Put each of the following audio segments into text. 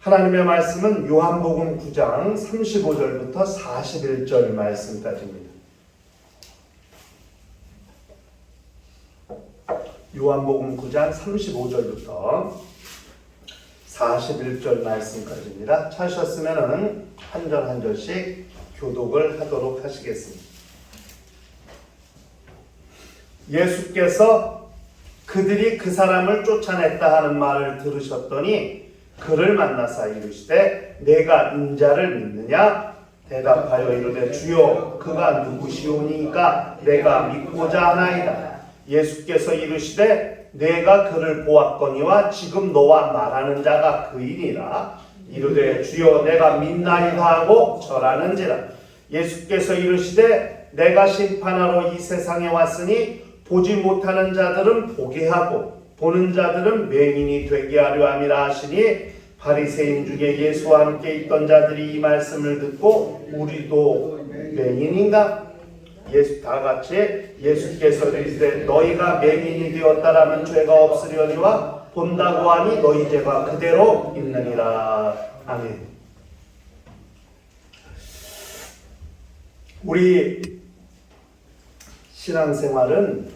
하나님의 말씀은 요한복음 9장 35절부터 41절 말씀까지입니다. 요한복음 9장 35절부터 41절 말씀까지입니다. 찾으셨으면 한 절 한 절씩 교독을 하도록 하시겠습니다. 예수께서 그들이 그 사람을 쫓아냈다 하는 말을 들으셨더니 그를 만나사 이르시되 내가 인자를 믿느냐? 대답하여 이르되 주여 그가 누구시오니까 내가 믿고자 하나이다. 예수께서 이르시되 내가 그를 보았거니와 지금 너와 말하는 자가 그이니라. 이르되 주여 내가 믿나이다 하고 절하는지라. 예수께서 이르시되 내가 심판하러 이 세상에 왔으니 보지 못하는 자들은 보게 하고 보는 자들은 맹인이 되게 하려 함이라 하시니 바리새인 중에 예수와 함께 있던 자들이 이 말씀을 듣고 우리도 맹인인가? 다 같이 예수께서 이르시되 너희가 맹인이 되었다라면 죄가 없으려니와 본다고 하니 너희 죄가 그대로 있느니라. 아멘. 우리 신앙생활은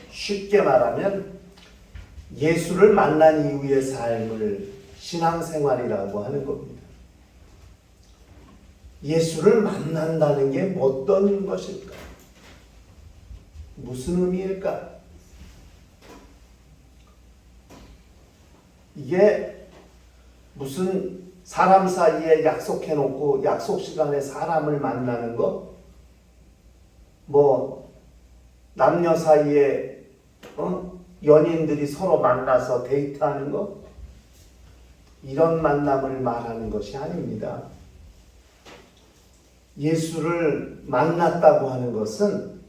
쉽게 말하면 예수를 만난 이후의 삶을 신앙생활이라고 하는 겁니다. 예수를 만난다는 게 어떤 것일까? 무슨 의미일까? 이게 무슨 사람 사이에 약속해놓고 약속 시간에 사람을 만나는 거? 뭐 남녀 사이에 연인들이 서로 만나서 데이트하는 거? 이런 만남을 말하는 것이 아닙니다. 예수를 만났다고 하는 것은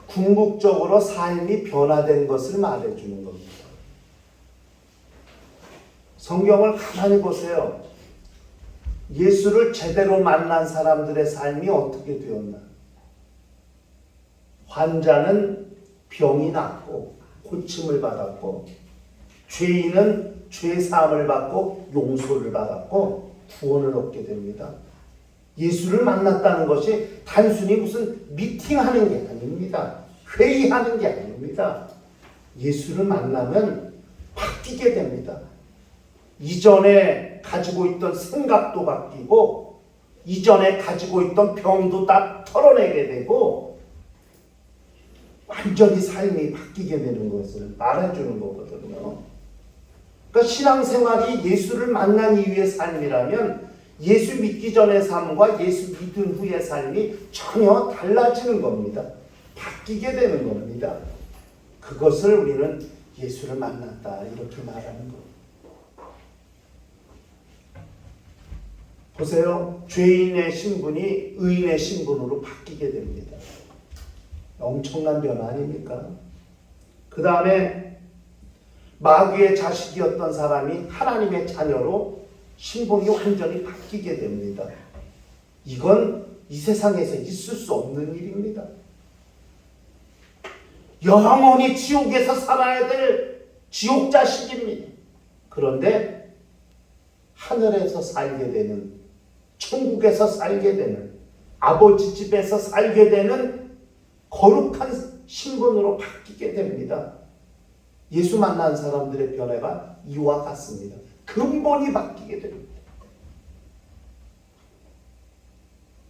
궁극적으로 삶이 변화된 것을 말해주는 겁니다. 성경을 가만히 보세요. 예수를 제대로 만난 사람들의 삶이 어떻게 되었나? 환자는 병이 낫고 고침을 받았고 죄인은 죄사함을 받고 용서를 받았고 구원을 얻게 됩니다. 예수를 만났다는 것이 단순히 무슨 미팅하는 게 아닙니다. 회의하는 게 아닙니다. 예수를 만나면 바뀌게 됩니다. 이전에 가지고 있던 생각도 바뀌고 이전에 가지고 있던 병도 다 털어내게 되고 완전히 삶이 바뀌게 되는 것을 말해주는 거거든요. 그러니까 신앙생활이 예수를 만난 이후의 삶이라면 예수 믿기 전의 삶과 예수 믿은 후의 삶이 전혀 달라지는 겁니다. 바뀌게 되는 겁니다. 그것을 우리는 예수를 만났다 이렇게 말하는 겁니다. 보세요. 죄인의 신분이 의인의 신분으로 바뀌게 됩니다. 엄청난 변화 아닙니까? 그 다음에 마귀의 자식이었던 사람이 하나님의 자녀로 신분이 완전히 바뀌게 됩니다. 이건 이 세상에서 있을 수 없는 일입니다. 영원히 지옥에서 살아야 될 지옥 자식입니다. 그런데 하늘에서 살게 되는, 천국에서 살게 되는, 아버지 집에서 살게 되는 거룩한 신분으로 바뀌게 됩니다. 예수 만난 사람들의 변화가 이와 같습니다. 근본이 바뀌게 됩니다.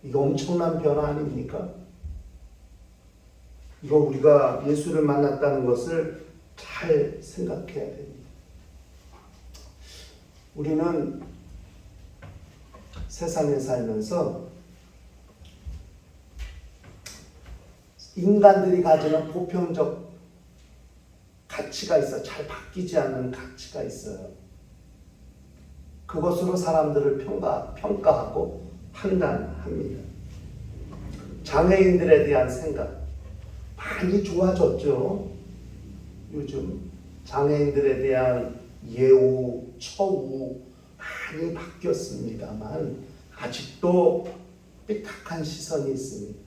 이거 엄청난 변화 아닙니까? 이거 우리가 예수를 만났다는 것을 잘 생각해야 됩니다. 우리는 세상에 살면서 인간들이 가지는 보편적 가치가 있어. 잘 바뀌지 않는 가치가 있어요. 그것으로 사람들을 평가하고 판단합니다. 장애인들에 대한 생각 많이 좋아졌죠. 요즘 장애인들에 대한 예우, 처우 많이 바뀌었습니다만 아직도 삐딱한 시선이 있습니다.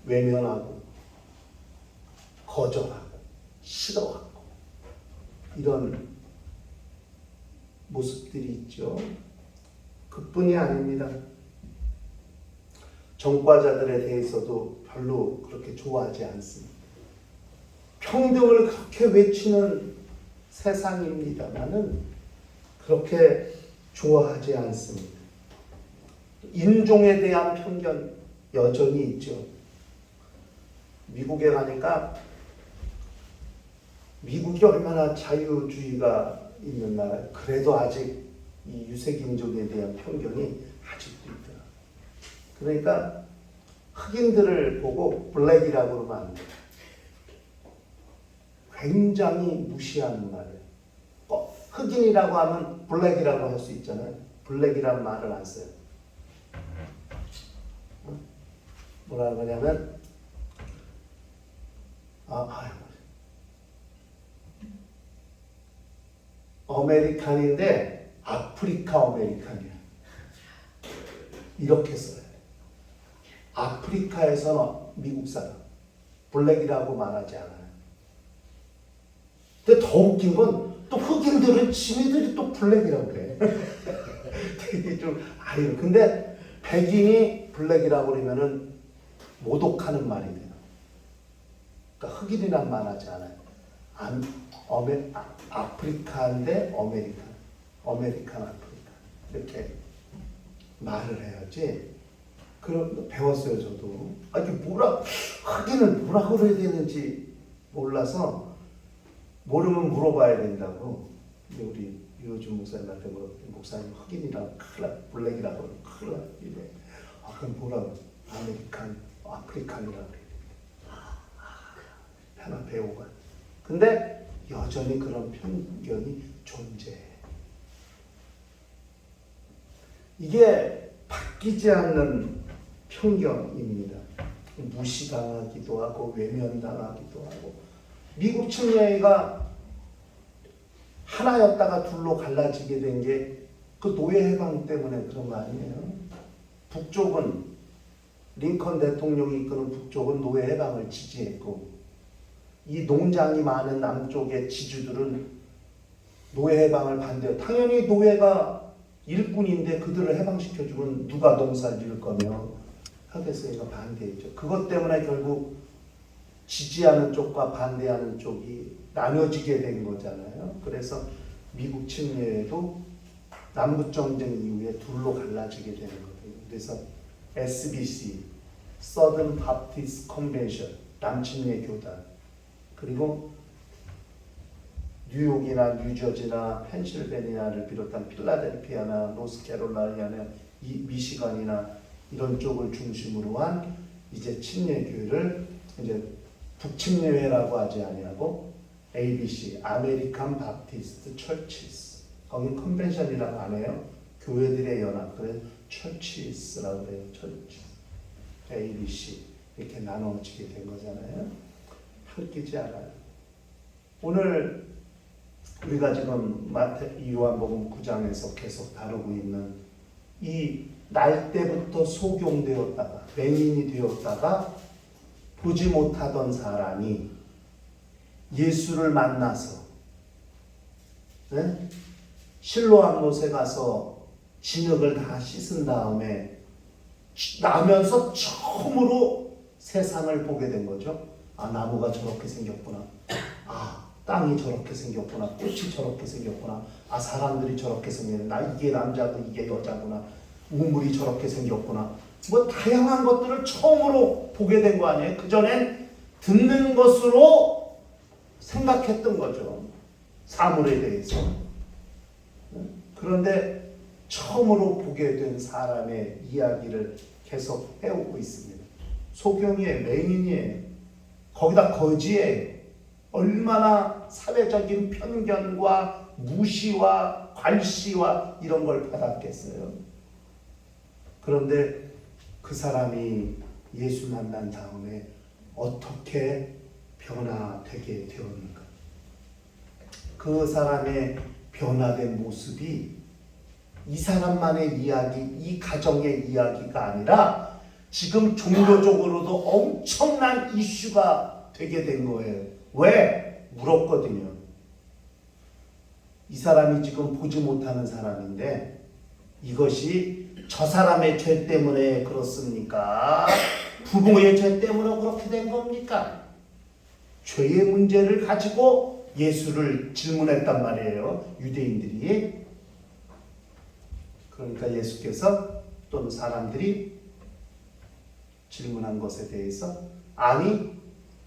외면하고 거절하고 싫어하고 이런 모습들이 있죠. 그뿐이 아닙니다. 전과자들에 대해서도 별로 그렇게 좋아하지 않습니다. 평등을 그렇게 외치는 세상입니다만은 그렇게 좋아하지 않습니다. 인종에 대한 편견 여전히 있죠. 미국에 가니까 미국이 얼마나 자유주의가 있는 나라, 그래도 아직 이 유색인종에 대한 편견이 아직도 있더라. 그러니까 흑인들을 보고 블랙이라고 그러면 안 돼. 굉장히 무시하는 말이에요. 흑인이라고 하면 블랙이라고 할 수 있잖아요. 블랙이란 말을 안 써요. 뭐라 그러냐면 아메리칸인데 아프리카 아메리칸이야. 이렇게 써요. 아프리카에서는 미국 사람 블랙이라고 말하지 않아요. 근데 더 웃긴 건 또 흑인들은 지네들이 또 블랙이라고 그래. 되게 좀 아유. 근데 백인이 블랙이라고 그러면은 모독하는 말이 돼요. 그러니까 흑인이란 말하지 않아요. 아프리카인데 아메리칸 아프리카 이렇게 말을 해야지. 그럼 배웠어요 저도. 이게 흑인은 뭐라 그래야 되는지 몰라서 모르면 물어봐야 된다고. 근데 우리 유호준 목사님한테 물어봤더니 목사님 흑인이라고 큰일 나, 블랙이라고 그러면 큰일 나 이래. 그럼 뭐라고? 아프리칸이라고 그래. 하나 배우고. 근데 여전히 그런 편견이 존재해. 이게 바뀌지 않는 편견입니다. 무시당하기도 하고 외면당하기도 하고. 미국 침례가 하나였다가 둘로 갈라지게 된 게 그 노예 해방 때문에 그런 거 아니에요? 북쪽은 링컨 대통령이 이끄는 북쪽은 노예 해방을 지지했고 이 농장이 많은 남쪽의 지주들은 노예 해방을 반대해요. 당연히 노예가 일꾼인데 그들을 해방시켜주면 누가 농사를 지을 거며 하겠어요. 반대했죠. 그것 때문에 결국 지지하는 쪽과 반대하는 쪽이 나눠지게 된 거잖아요. 그래서 미국 침례에도 남북전쟁 이후에 둘로 갈라지게 되는 거예요. 그래서 SBC, Southern Baptist Convention, 남침례 교단, 그리고 뉴욕이나 뉴저지나 펜실베니아를 비롯한 필라델피아나 노스캐롤라이나나 미시간이나 이런 쪽을 중심으로 한 이제 침례교회를 이제 북침례회라고 하지 아니하고 ABC, 아메리칸 바프티스트 처치스, 거기 컨벤션이라고 안 해요. 교회들의 연합, 그래서 처치스라고 해요. 처치, ABC 이렇게 나눠지게 된 거잖아요. 흩기지 않아요. 오늘 우리가 지금 요한복음 9장에서 계속 다루고 있는 이 날 때부터 소경되었다가 맹인이 되었다가 보지 못하던 사람이 예수를 만나서 실로암 못에 가서 진흙을 다 씻은 다음에 나면서 처음으로 세상을 보게 된 거죠. 나무가 저렇게 생겼구나. 땅이 저렇게 생겼구나. 꽃이 저렇게 생겼구나. 사람들이 저렇게 생겼구나. 이게 남자고 이게 여자구나. 우물이 저렇게 생겼구나. 뭐 다양한 것들을 처음으로 보게 된 거 아니에요? 그전엔 듣는 것으로 생각했던 거죠. 사물에 대해서. 그런데 처음으로 보게 된 사람의 이야기를 계속 해오고 있습니다. 소경이에요. 맹인이에요. 거기다 거지예요. 얼마나 사회적인 편견과 무시와 괄시와 이런 걸 받았겠어요. 그런데 그 사람이 예수 만난 다음에 어떻게 변화되게 되었는가? 그 사람의 변화된 모습이 이 사람만의 이야기, 이 가정의 이야기가 아니라 지금 종교적으로도 엄청난 이슈가 되게 된 거예요. 왜? 물었거든요. 이 사람이 지금 보지 못하는 사람인데 이것이 저 사람의 죄 때문에 그렇습니까? 부모의 죄 때문에 그렇게 된 겁니까? 죄의 문제를 가지고 예수를 질문했단 말이에요. 유대인들이. 그러니까 예수께서 또는 사람들이 질문한 것에 대해서 아니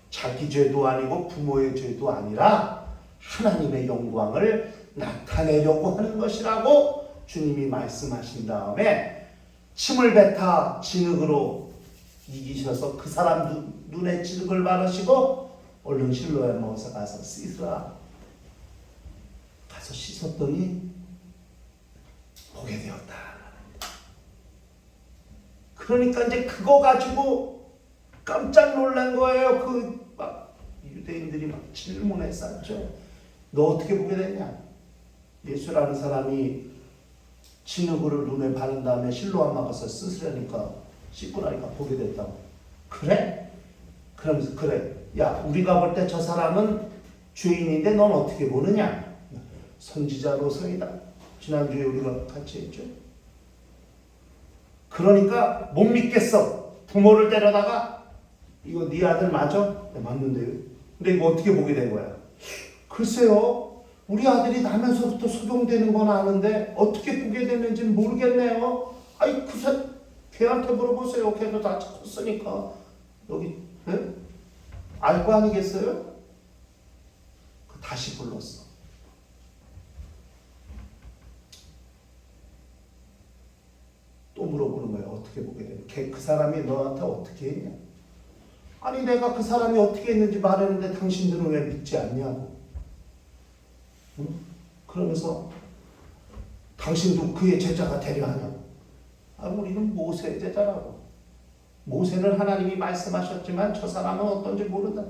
자기 죄도 아니고 부모의 죄도 아니라 하나님의 영광을 나타내려고 하는 것이라고 주님이 말씀하신 다음에 침을 뱉어 진흙으로 이기셔서 그 사람 눈에 진흙을 바르시고 얼른 실로에 먹어서 가서 씻으라. 가서 씻었더니 보게 되었다. 그러니까 이제 그거 가지고 깜짝 놀란 거예요. 그 막 유대인들이 막 질문했었죠. 너 어떻게 보게 됐냐? 예수라는 사람이 진흙으로 눈에 바른 다음에 실로암 가서 씻으려니까 씻고 나니까 보게 됐다고. 그래? 그러면서 그래. 야 우리가 볼 때 저 사람은 죄인인데 넌 어떻게 보느냐? 선지자로서이다. 지난주에 우리가 같이 했죠. 그러니까 못 믿겠어. 부모를 데려다가 이거 네 아들 맞아? 네, 맞는데요. 근데 이거 어떻게 보게 된 거야? 글쎄요. 우리 아들이 나면서부터 소동되는 건 아는데 어떻게 보게 됐는지 모르겠네요. 아이 걔한테 물어보세요. 걔도 다 컸으니까. 여기 네? 알 거 아니겠어요? 다시 불렀어. 또 물어보는 거예요. 어떻게 보게 되냐? 그 사람이 너한테 어떻게 했냐? 아니 내가 그 사람이 어떻게 했는지 말했는데 당신들은 왜 믿지 않냐고. 응? 그러면서 당신도 그의 제자가 되려 하냐고. 아, 우리는 모세의 제자라고. 모세는 하나님이 말씀하셨지만 저 사람은 어떤지 모른다.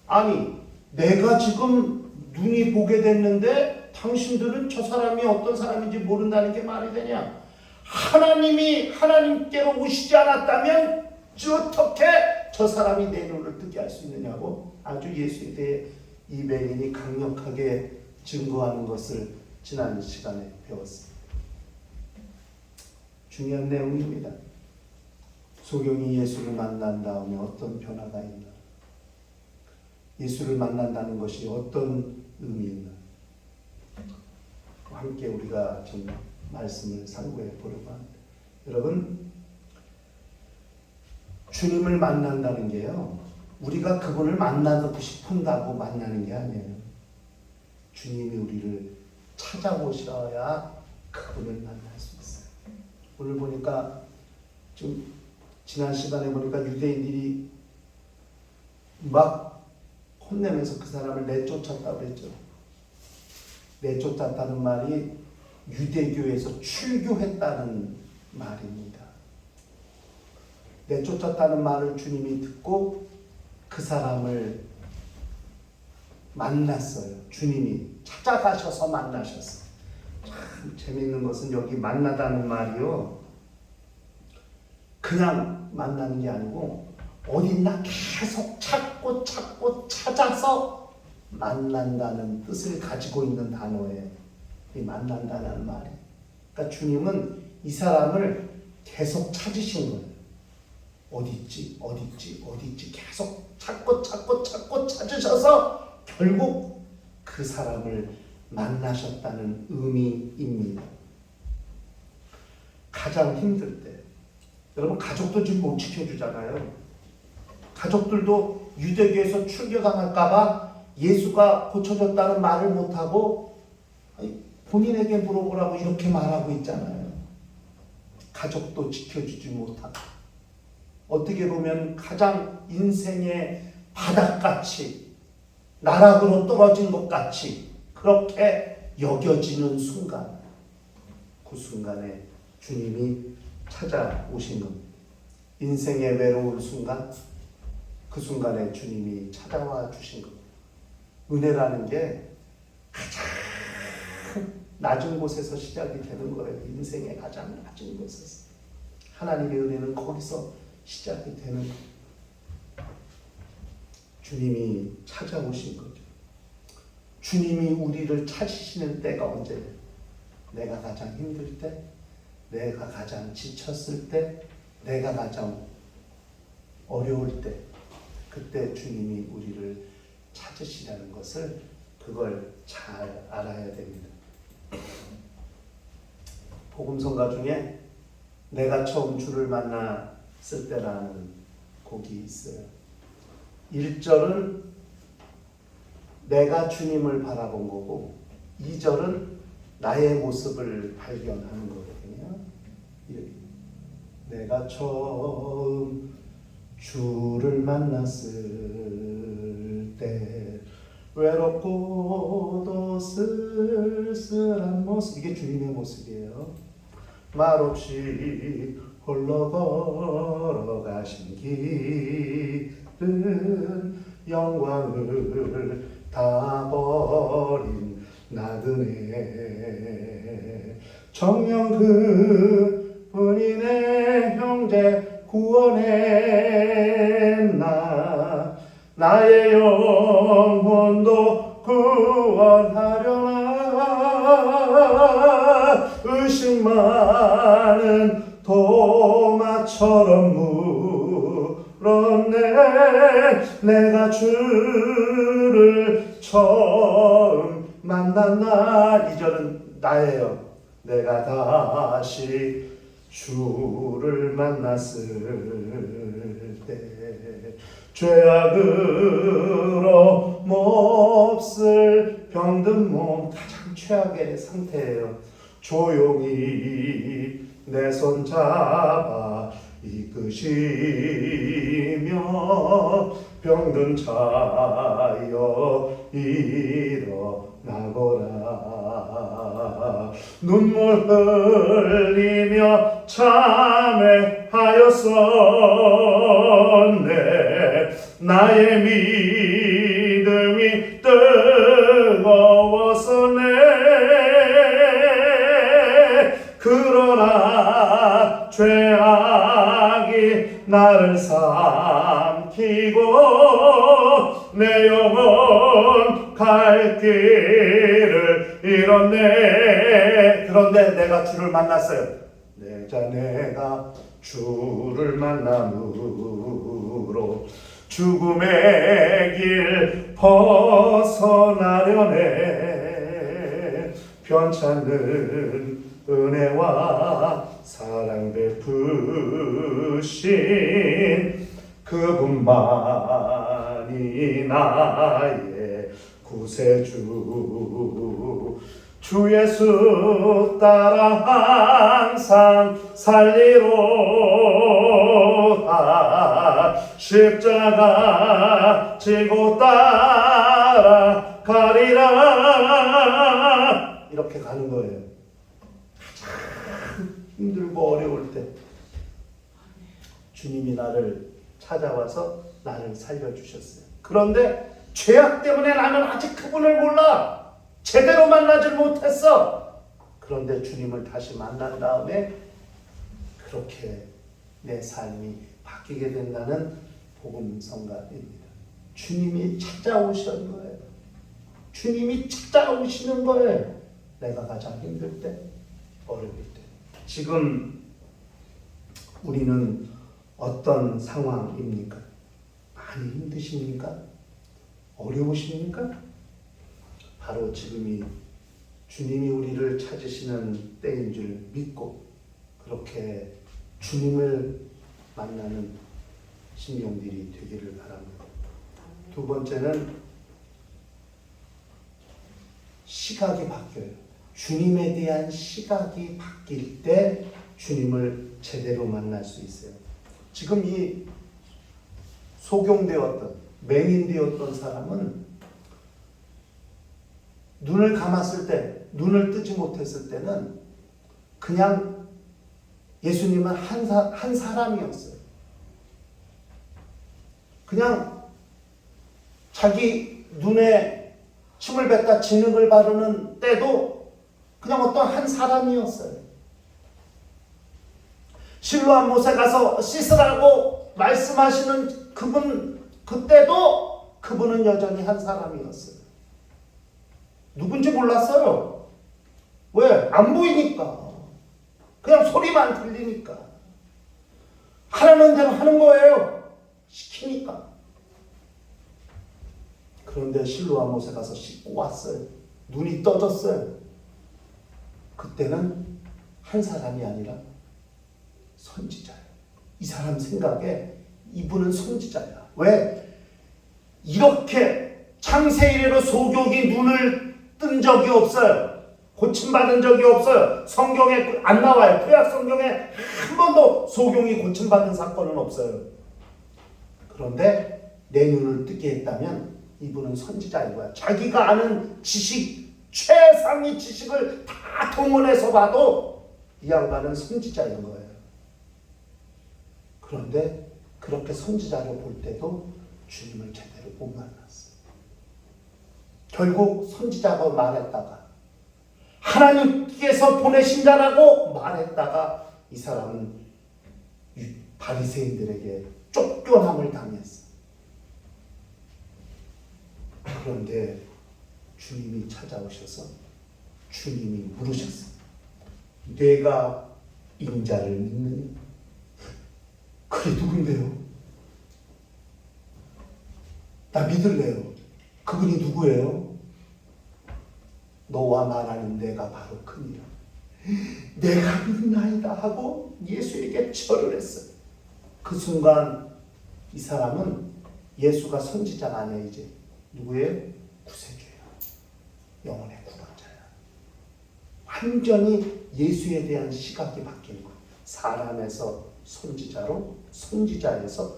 아니 내가 지금 눈이 보게 됐는데 당신들은 저 사람이 어떤 사람인지 모른다는 게 말이 되냐? 하나님이 하나님께로 오시지 않았다면 어떻게 저 사람이 내 눈을 뜨게 할 수 있느냐고 아주 예수에 대해 이배인이 강력하게 증거하는 것을 지난 시간에 배웠습니다. 중요한 내용입니다. 소경이 예수를 만난 다음에 어떤 변화가 있나? 예수를 만난다는 것이 어떤 의미있나? 함께 우리가 좀 말씀을 상고해 보려고 합니다. 여러분, 주님을 만난다는 게요, 우리가 그분을 만나고 싶은다고 만나는 게 아니에요. 주님이 우리를 찾아오셔야 그분을 만날 수 있어요. 오늘 보니까 좀 지난 시간에 보니까 유대인들이 막 혼내면서 그 사람을 내쫓았다고 그랬죠. 내쫓았다는 말이 유대교에서 출교했다는 말입니다. 내쫓았다는 말을 주님이 듣고 그 사람을 만났어요. 주님이 찾아가셔서 만나셨어요. 참 재미있는 것은 여기 만나다는 말이요, 그냥 만나는 게 아니고 어딨나 계속 찾고 찾아서 만난다는 뜻을 가지고 있는 단어예요. 이 만난다는 말이. 그러니까 주님은 이 사람을 계속 찾으신 거예요. 어딨지 계속 찾고 찾으셔서 결국 그 사람을 만나셨다는 의미입니다. 가장 힘들 때, 여러분 가족도 지금 못 지켜주잖아요. 가족들도 유대교에서 출교당할까봐 예수가 고쳐졌다는 말을 못하고 본인에게 물어보라고 이렇게 말하고 있잖아요. 가족도 지켜주지 못하고, 어떻게 보면 가장 인생의 바닥같이 나락으로 떨어진 것 같이 그렇게 여겨지는 순간, 그 순간에 주님이 찾아오신 겁니다. 인생의 외로운 순간, 그 순간에 주님이 찾아와 주신 겁니다. 은혜라는 게 가장 낮은 곳에서 시작이 되는 거예요. 인생의 가장 낮은 곳에서. 하나님의 은혜는 거기서 시작이 되는 거예요. 주님이 찾아오신 거죠. 주님이 우리를 찾으시는 때가 언제예요? 내가 가장 힘들 때, 내가 가장 지쳤을 때, 내가 가장 어려울 때, 그때 주님이 우리를 찾으시라는 것을, 그걸 잘 알아야 됩니다. 복음성가 중에 내가 처음 주를 만났을 때라는 곡이 있어요. 1절은 내가 주님을 바라본 거고 2절은 나의 모습을 발견하는 거거든요. 내가 처음 주를 만났을 때 외롭고도 쓸쓸한 모습, 이게 주님의 모습이에요. 말없이 홀로 걸어가신 길은 영광을 다 버린 나그네, 정녕 그분이 내 형제 구원했나, 나의 영혼도 구원하려나, 의심 많은 도마처럼 물었네. 내가 주를 처음 만난 날, 2절은 나예요. 내가 다시 주를 만났을 때 죄악으로 몹쓸 병든 몸, 가장 최악의 상태예요. 조용히 내 손 잡아 이끄시며 병든 자여 일어나거라. 눈물 흘리며 참회하였었네. 나의 믿음이 뜨거웠었네. 그러나 죄악이 나를 삼키고 내 영혼 갈 길을 잃었네. 그런데 내가 주를 만났어요. 내가 주를 만남으로 죽음의 길 벗어나려네. 편찮는 은혜와 사랑 베푸신 그분만이 나의 구세주. 주 예수 따라 항상 살리로다. 십자가 지고 따라가리라. 이렇게 가는 거예요. 힘들고 어려울 때 주님이 나를 찾아와서 나를 살려주셨어요. 그런데 죄악 때문에 나는 아직 그분을 몰라. 제대로 만나질 못했어. 그런데 주님을 다시 만난 다음에 그렇게 내 삶이 바뀌게 된다는 복음성가입니다. 주님이 찾아오시는 거예요. 주님이 찾아오시는 거예요. 내가 가장 힘들 때, 어려울 때. 지금 우리는 어떤 상황입니까? 많이 힘드십니까? 어려우십니까? 바로 지금이 주님이 우리를 찾으시는 때인 줄 믿고 그렇게 주님을 만나는 심령들이 되기를 바랍니다. 두 번째는 시각이 바뀌어요. 주님에 대한 시각이 바뀔 때 주님을 제대로 만날 수 있어요. 지금 이 소경되었던, 맹인되었던 사람은 눈을 감았을 때, 눈을 뜨지 못했을 때는 그냥 예수님은 한 사람이었어요. 그냥 자기 눈에 침을 뱉다 진흙을 바르는 때도 그냥 어떤 한 사람이었어요. 실로암 못에 가서 씻으라고 말씀하시는 그분, 그때도 그분은 여전히 한 사람이었어요. 누군지 몰랐어요. 왜? 안 보이니까. 그냥 소리만 들리니까. 하라는 대로 하는 거예요. 시키니까. 그런데 실로암 못에 가서 씻고 왔어요. 눈이 떠졌어요. 그때는 한 사람이 아니라 선지자예요. 이 사람 생각에 이분은 선지자야. 왜? 이렇게 창세 이래로 소경이 눈을 뜬 적이 없어요. 고침받은 적이 없어요. 성경에 안 나와요. 구약 성경에 한 번도 소경이 고침받은 사건은 없어요. 그런데 내 눈을 뜨게 했다면 이분은 선지자인 거야. 자기가 아는 지식, 최상위 지식을 다 동원해서 봐도 이 양반은 선지자인 거예요. 그런데 그렇게 선지자로 볼 때도 주님을 제대로 못 만났어요. 결국 선지자가 말했다가 하나님께서 보내신 자라고 말했다가 이 사람은 바리새인들에게 쫓겨남을 당했어요. 그런데 주님이 찾아오셔서 주님이 물으셨어요. 내가 인자를 믿느냐? 그게 누군데요? 나 믿을래요. 그분이 누구예요? 너와 말하는 내가 바로 그니라. 내가 믿나이다 하고 예수에게 절을 했어요. 그 순간 이 사람은 예수가 선지자가 아니에요. 이제 누구예요? 구세주예요. 영혼의 구원자야. 완전히 예수에 대한 시각이 바뀐 거예요. 사람에서 선지자로, 선지자에서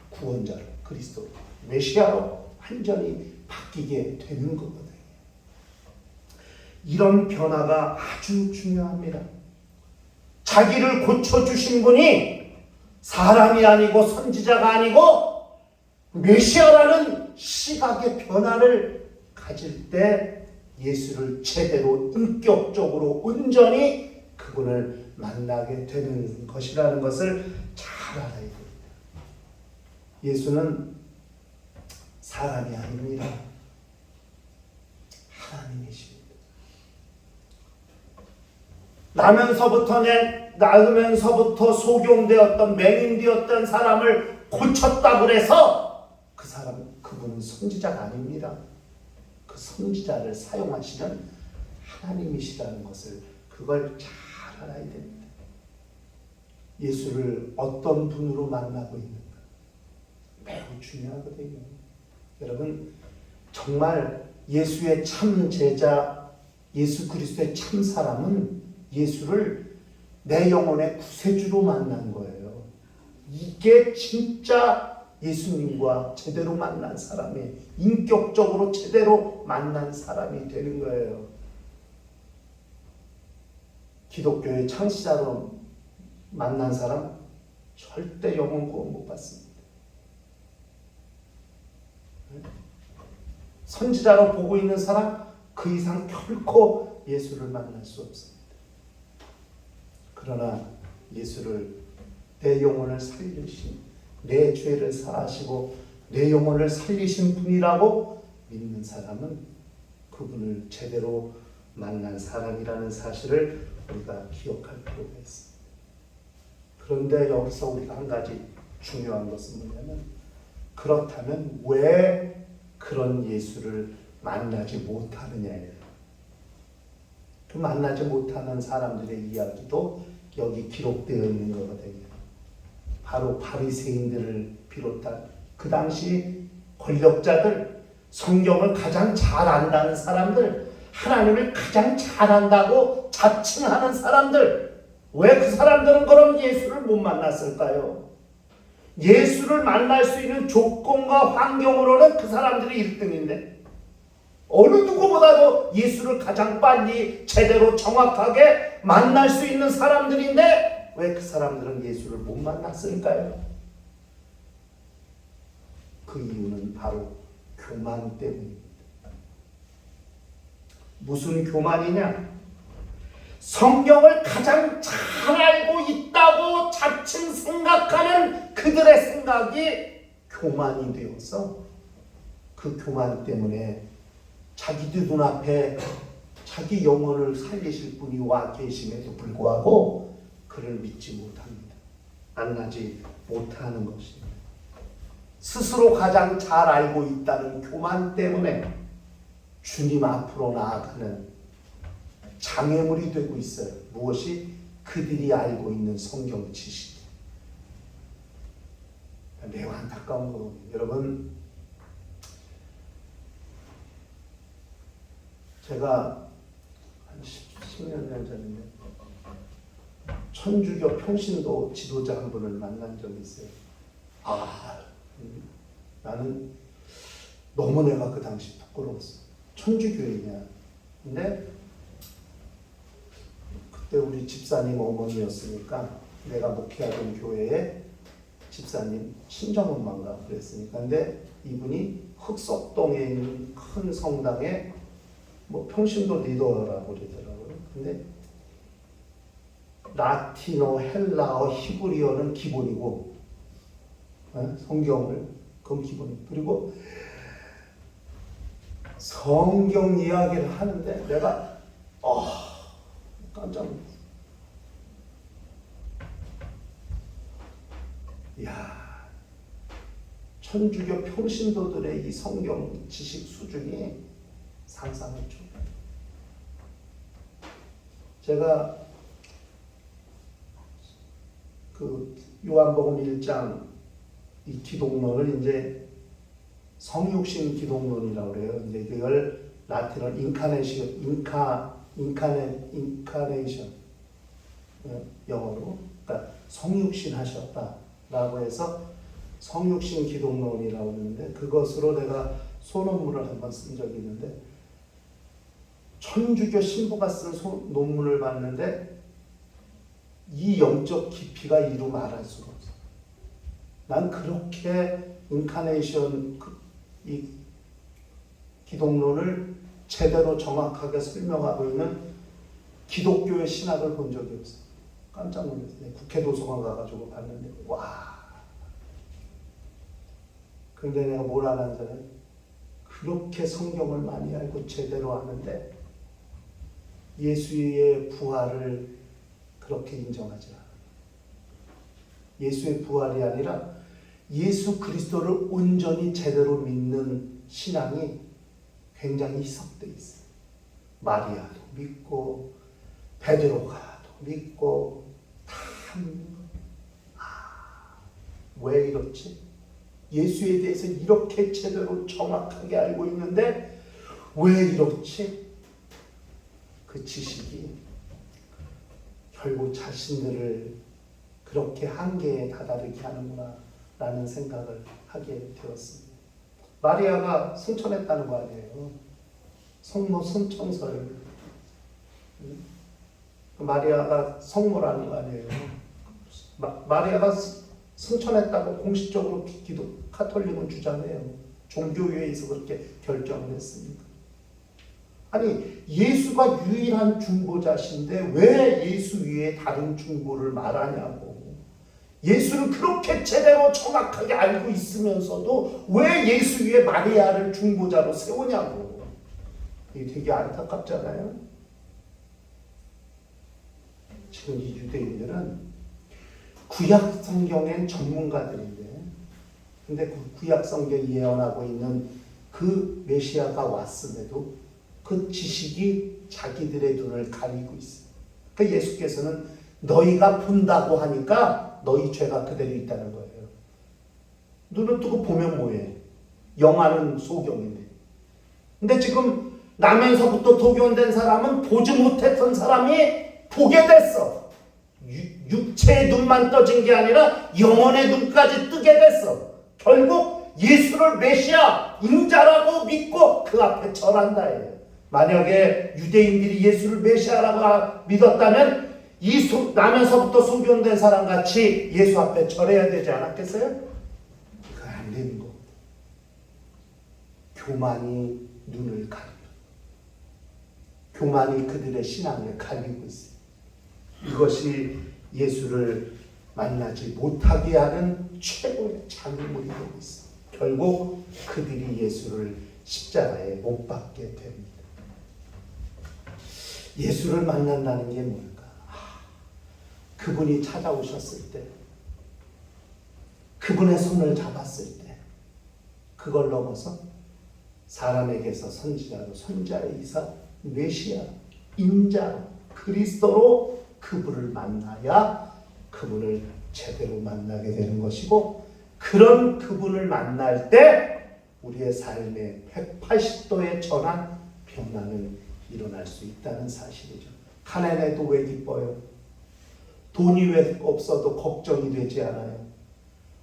구원자로, 그리스도 메시아로 완전히 바뀌게 되는 거거든요. 이런 변화가 아주 중요합니다. 자기를 고쳐주신 분이 사람이 아니고 선지자가 아니고 메시아라는 시각의 변화를 가질 때 예수를 제대로 인격적으로 온전히 그분을 만나게 되는 것이라는 것을 잘 알아야 됩니다. 예수는 사람이 아닙니다. 하나님이십니다. 나면서부터 소경되었던 맹인되었던 사람을 고쳤다고 해서 그분은 선지자가 아닙니다. 그 선지자를 사용하시는 하나님이시라는 것을 그걸 잘 알아야 됩니다. 예수를 어떤 분으로 만나고 있는가 매우 중요하거든요. 여러분 정말 예수의 참 제자, 예수 그리스도의 참 사람은 예수를 내 영혼의 구세주로 만난 거예요. 이게 진짜 예수님과 제대로 만난 사람이, 인격적으로 제대로 만난 사람이 되는 거예요. 기독교의 창시자로 만난 사람 절대 영혼 구원 못 받습니다. 선지자로 보고 있는 사람 그 이상 결코 예수를 만날 수 없습니다. 그러나 예수를 내 영혼을 살리신, 내 죄를 사하시고 내 영혼을 살리신 분이라고 믿는 사람은 그분을 제대로 만난 사람이라는 사실을 우리가 기억할 필요가 있습니다. 그런데 여기서 우리가 한 가지 중요한 것은 뭐냐면, 그렇다면 왜 그런 예수를 만나지 못하느냐예요. 그 만나지 못하는 사람들의 이야기도 여기 기록되어 있는 거거든요. 바로 바리새인들을 비롯한 그 당시 권력자들, 성경을 가장 잘 안다는 사람들, 하나님을 가장 잘 안다고 자칭하는 사람들, 왜 그 사람들은 그럼 예수를 못 만났을까요? 예수를 만날 수 있는 조건과 환경으로는 그 사람들이 1등인데 어느 누구보다도 예수를 가장 빨리 제대로 정확하게 만날 수 있는 사람들인데 왜 그 사람들은 예수를 못 만났을까요? 그 이유는 바로 교만 때문입니다. 무슨 교만이냐? 성경을 가장 잘 알고 있다고 자칭 생각하는 그들의 생각이 교만이 되어서 그 교만 때문에 자기들 눈앞에 자기 영혼을 살리실 분이 와 계심에도 불구하고 그를 믿지 못합니다. 만나지 못하는 것입니다. 스스로 가장 잘 알고 있다는 교만 때문에 주님 앞으로 나아가는 장애물이 되고 있어요. 무엇이? 그들이 알고 있는 성경 지식. 매우 안타까운 거거든요. 여러분, 제가 한 10년 전인데 천주교 평신도 지도자 한 분을 만난 적이 있어요. 나는 너무 내가 그 당시 부끄러웠어. 천주교인이야. 근데 그때 우리 집사님 어머니였으니까 내가 목회하던 교회에 집사님 친정엄마인가 그랬으니까. 근데 이분이 흑석동에 있는 큰 성당에 뭐 평신도 리더라고 그러더라고요. 근데 라틴어, 헬라어, 히브리어는 기본이고, 성경을 그건 기본이고, 그리고 성경 이야기를 하는데 내가 깜짝 놀랐어. 이야, 천주교 평신도들의 이 성경 지식 수준이 상상을 초월해요. 제가 그 요한복음 1장 이 기독론을 이제 성육신 기독론이라고 그래요. 이제 그걸 라틴어 인카네이션 영어로, 그러니까 성육신 하셨다라고 해서 성육신 기독론이라고 하는데, 그것으로 내가 소논문을 한번 쓴 적이 있는데, 천주교 신부가 쓴 논문을 봤는데 이 영적 깊이가 이루 말할 수가 없어. 난 그렇게 인카네이션 이 기독론을 제대로 정확하게 설명하고 있는 기독교의 신학을 본 적이 없어. 깜짝 놀랐어요. 국회도서관 가가지고 봤는데 와. 근데 내가 뭘 알았는 사람? 그렇게 성경을 많이 알고 제대로 아는데 예수의 부활을 그렇게 인정하지 않아. 예수의 부활이 아니라 예수 그리스도를 온전히 제대로 믿는 신앙이 굉장히 희석되어 있어요. 마리아도 믿고 베드로가도 믿고 다 믿는 거예요. 왜 이렇지? 예수에 대해서 이렇게 제대로 정확하게 알고 있는데 왜 이렇지? 그 지식이 결국 자신들을 그렇게 한계에 다다르게 하는구나 라는 생각을 하게 되었습니다. 마리아가 승천했다는 거 아니에요. 성모 승천설. 마리아가 성모라는 거 아니에요. 마리아가 승천했다고 공식적으로 카톨릭은 주장해요. 종교회의에서 그렇게 결정을 했습니다. 아니, 예수가 유일한 중보자신데 왜 예수 위에 다른 중보를 말하냐고. 예수를 그렇게 제대로 정확하게 알고 있으면서도 왜 예수 위에 마리아를 중보자로 세우냐고. 이게 되게 안타깝잖아요. 지금 이 유대인들은 구약 성경엔 전문가들인데, 근데 그 구약 성경이 예언하고 있는 그 메시아가 왔음에도 그 지식이 자기들의 눈을 가리고 있어요. 그러니까 예수께서는 너희가 본다고 하니까 너희 죄가 그대로 있다는 거예요. 눈을 뜨고 보면 뭐해? 영화는 소경인데. 근데 지금 나면서부터 도교된 사람은 보지 못했던 사람이 보게 됐어. 육체의 눈만 떠진 게 아니라 영혼의 눈까지 뜨게 됐어. 결국 예수를 메시아, 인자라고 믿고 그 앞에 절한다예요. 만약에 유대인들이 예수를 메시아라고 믿었다면 이 나면서부터 소경된 사람 같이 예수 앞에 절해야 되지 않았겠어요? 그건 안 되는 겁니다. 교만이 눈을 가리고, 교만이 그들의 신앙을 가리고 있어요. 이것이 예수를 만나지 못하게 하는 최고의 장애물이 되고 있어요. 결국 그들이 예수를 십자가에 못 박게 됩니다. 예수를 만난다는 게 뭘까? 그분이 찾아오셨을 때, 그분의 손을 잡았을 때, 그걸 넘어서 사람에게서 선지자로, 선지자의 이사, 메시아, 인자로, 그리스도로 그분을 만나야 그분을 제대로 만나게 되는 것이고, 그런 그분을 만날 때 우리의 삶의 180도의 전환, 변화는 일어날 수 있다는 사실이죠. 가난해도 왜 기뻐요? 돈이 왜 없어도 걱정이 되지 않아요?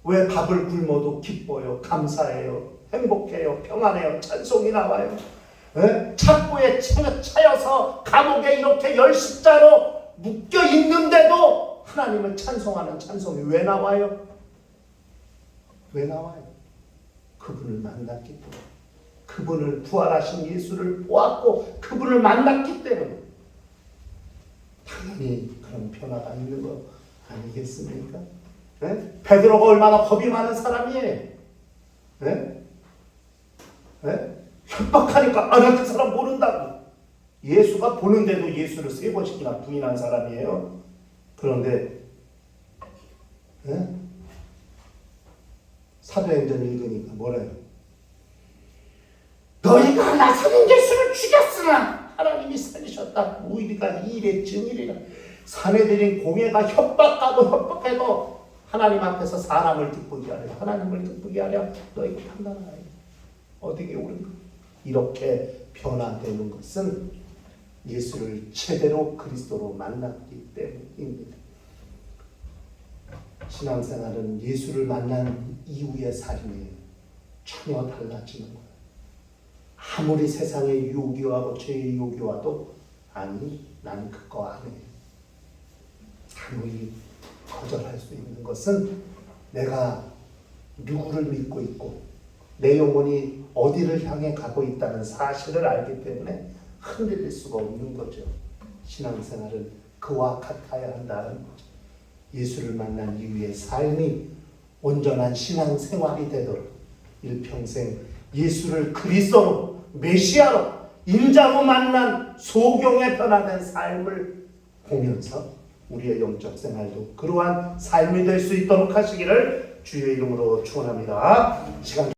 왜 밥을 굶어도 기뻐요? 감사해요? 행복해요? 평안해요? 찬송이 나와요? 착고에 차여서 감옥에 이렇게 열십자로 묶여 있는데도 하나님을 찬송하는 찬송이 왜 나와요? 왜 나와요? 그분을 만났기 때문에, 그분을 부활하신 예수를 보았고 그분을 만났기 때문에 당연히 그런 변화가 있는 거 아니겠습니까? 베드로가 얼마나 겁이 많은 사람이에요. 협박하니까 나 그 사람 모른다고. 예수가 보는데도 예수를 3번씩이나 부인한 사람이에요. 그런데 사도행전 읽으니까 뭐래요? 너희가 나사렛 예수를 죽였으나 하나님이 살리셨다. 우리가 이 일의 증인이라. 사내들인 공회가 협박해도 하나님 앞에서 사람을 기쁘게 하려, 하나님을 기쁘게 하려 너희가 판단하라. 어디에 옳은가? 이렇게 변화되는 것은 예수를 제대로 그리스도로 만났기 때문입니다. 신앙생활은 예수를 만난 이후의 삶이 전혀 달라지는 거예요. 아무리 세상의 유혹이 와도 죄의 유혹이 와도 아니, 난 그거 안 해. 아무리 거절할 수 있는 것은 내가 누구를 믿고 있고 내 영혼이 어디를 향해 가고 있다는 사실을 알기 때문에 흔들릴 수가 없는 거죠. 신앙생활은 그와 같아야 한다는 거죠. 예수를 만난 이후의 삶이 온전한 신앙생활이 되도록 일평생 예수를 그리스도로, 메시아로, 인자로 만난 소경에 변화된 삶을 보면서 우리의 영적 생활도 그러한 삶이 될 수 있도록 하시기를 주의 이름으로 축원합니다. 시간